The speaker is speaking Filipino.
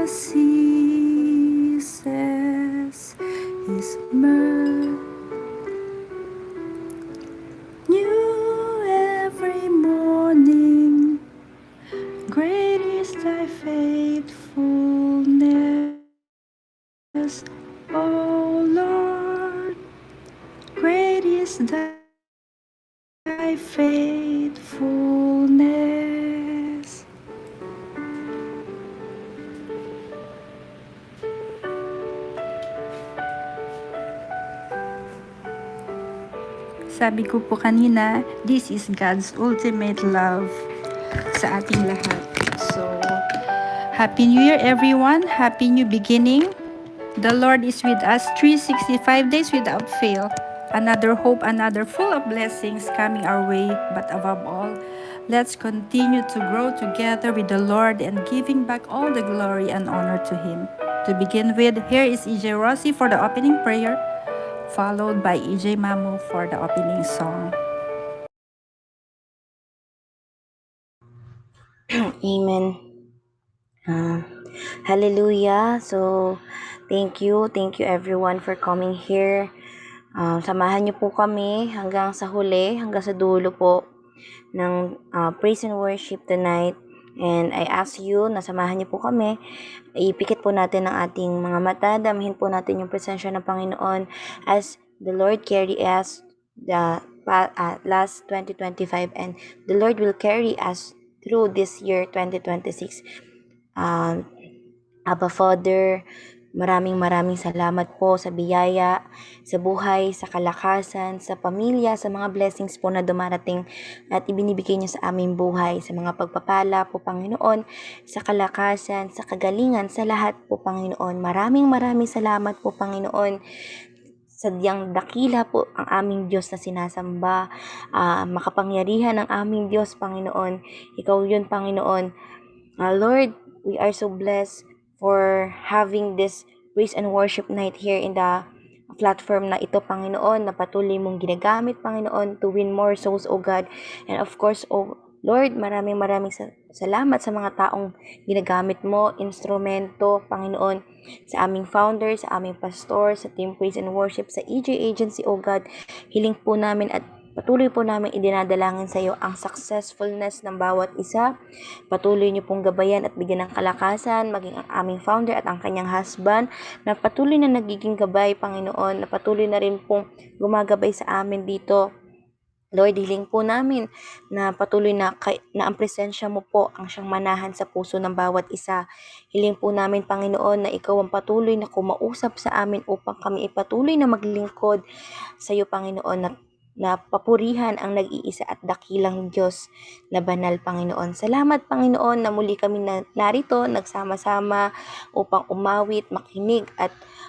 ceases. His mercy new every morning. Great is thy faithfulness, O Lord. Great is thy faithfulness. Sabi ko po kanina, this is God's ultimate love sa ating lahat. So, Happy New Year everyone. Happy new beginning. The Lord is with us 365 days without fail. Another hope, another full of blessings coming our way. But above all, let's continue to grow together with the Lord and giving back all the glory and honor to Him. To begin with, here is EJ Rossi for the opening prayer, followed by EJ Mamu for the opening song. Amen. Hallelujah. So, thank you everyone for coming here. Samahan niyo po kami hanggang sa huli, hanggang sa dulo po ng praise and worship tonight. And I ask you na samahan niyo po kami. Ipikit po natin ang ating mga mata, damhin po natin yung presensya ng Panginoon as the Lord carry us the last 2025 and the Lord will carry us through this year 2026. Abba Father, maraming salamat po sa biyaya, sa buhay, sa kalakasan, sa pamilya, sa mga blessings po na dumarating at ibinibigay niyo sa aming buhay, sa mga pagpapala po Panginoon, sa kalakasan, sa kagalingan, sa lahat po Panginoon. Maraming salamat po Panginoon. Sadyang dakila po ang aming Diyos na sinasamba, makapangyarihan ang aming Diyos Panginoon. Ikaw yun Panginoon. Lord, we are so blessed for having this praise and worship night here in the platform na ito, Panginoon, na patuloy mong ginagamit, Panginoon, to win more souls, O God. And of course, O Lord, maraming salamat sa mga taong ginagamit mo, instrumento, Panginoon, sa aming founder, sa aming pastor, sa Team Praise and Worship, sa EJ Agency, O God. Hiling po namin at patuloy po namin idinadalangin sa iyo ang successfulness ng bawat isa. Patuloy niyo pong gabayan at bigyan ng kalakasan, maging ang aming founder at ang kanyang husband, na patuloy na nagiging gabay, Panginoon, na patuloy na rin pong gumagabay sa amin dito. Lord, hiling po namin na patuloy na ang presensya mo po ang siyang manahan sa puso ng bawat isa. Hiling po namin, Panginoon, na ikaw ang patuloy na kumausap sa amin upang kami ipatuloy na maglingkod sa iyo, Panginoon, na papurihan ang nag-iisa at dakilang Diyos na banal, Panginoon. Salamat, Panginoon, na muli kami narito, nagsama-sama upang umawit, makinig at